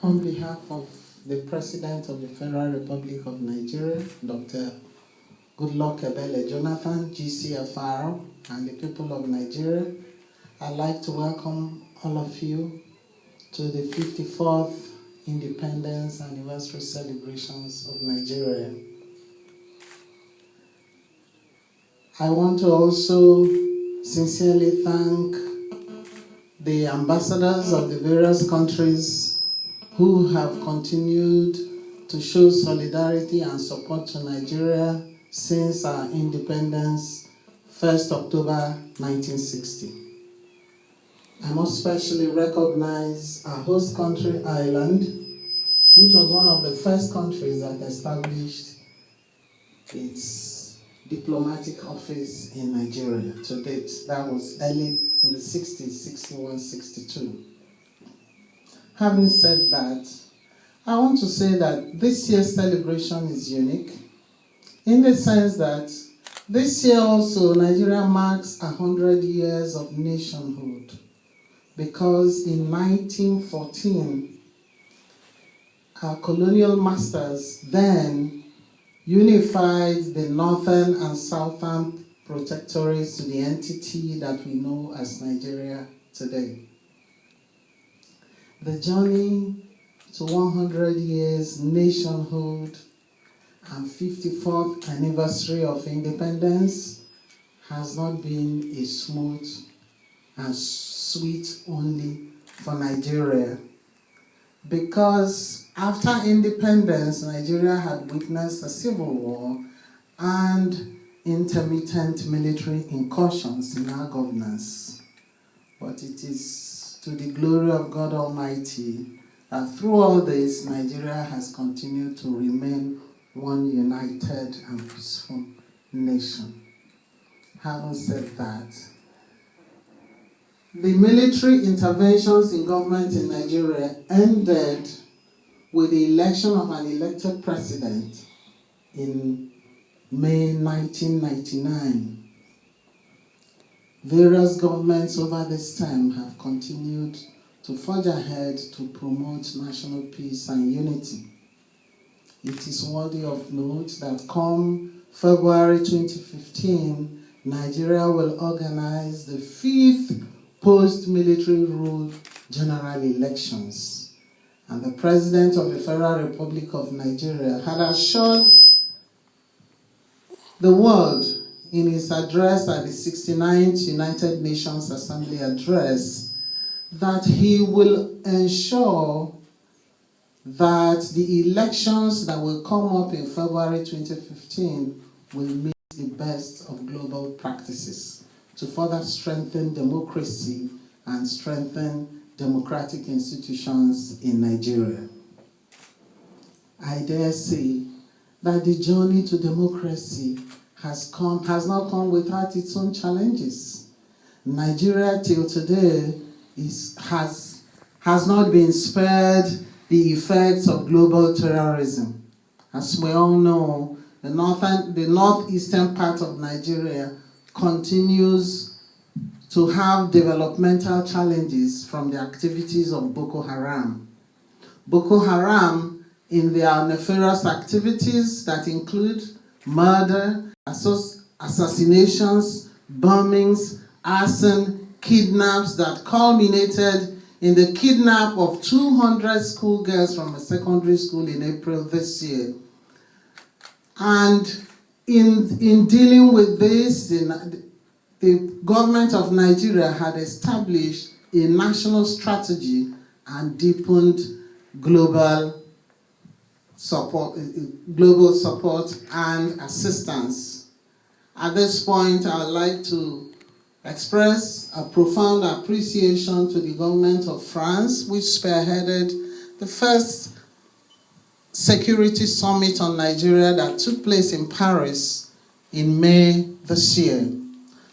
On behalf of the President of the Federal Republic of Nigeria, Dr. Goodluck Ebele Jonathan, GCFR, and the people of Nigeria, I'd like to welcome all of you to the 54th Independence Anniversary celebrations of Nigeria. I want to also sincerely thank the ambassadors of the various countries who have continued to show solidarity and support to Nigeria since our independence, 1st October 1960. I must especially recognize our host country, Ireland, which was one of the first countries that established its diplomatic office in Nigeria to date. That was early in the 60s, 61, 62. Having said that, I want to say that this year's celebration is unique in the sense that this year also Nigeria marks 100 years of nationhood, because in 1914, our colonial masters then unified the northern and southern protectorates to the entity that we know as Nigeria today. The journey to 100 years nationhood and 54th anniversary of independence has not been a smooth and sweet only for Nigeria, because after independence, Nigeria had witnessed a civil war and intermittent military incursions in our governance. But it is to the glory of God Almighty that through all this, Nigeria has continued to remain one united and peaceful nation. Having said that, the military interventions in government in Nigeria ended with the election of an elected president in May 1999. Various governments over this time have continued to forge ahead to promote national peace and unity. It is worthy of note that come February 2015, Nigeria will organize the 5th post-military rule general elections. And the President of the Federal Republic of Nigeria had assured the world in his address at the 69th United Nations Assembly address that he will ensure that the elections that will come up in February 2015 will meet the best of global practices to further strengthen democracy and strengthen democratic institutions in Nigeria. I dare say that the journey to democracy has not come without its own challenges. Nigeria till today has not been spared the effects of global terrorism. As we all know, the northeastern part of Nigeria continues to have developmental challenges from the activities of Boko Haram. Boko Haram, in their nefarious activities that include murder, assassinations, bombings, arson, kidnaps that culminated in the kidnap of 200 schoolgirls from a secondary school in April this year. And in dealing with this, the government of Nigeria had established a national strategy and deepened global support and assistance. At this point, I would like to express a profound appreciation to the government of France, which spearheaded the first security summit on Nigeria that took place in Paris in May this year.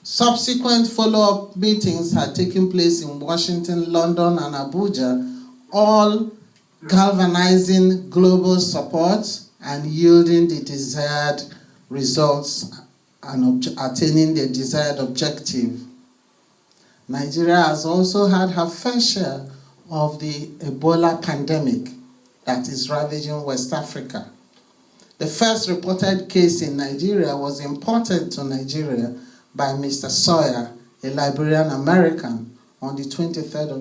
Subsequent follow-up meetings had taken place in Washington, London, and Abuja, all galvanizing global support and yielding the desired results and attaining the desired objective. Nigeria has also had her fair share of the Ebola pandemic that is ravaging West Africa. The first reported case in Nigeria was imported to Nigeria by Mr. Sawyer, a Liberian American, on the 23rd of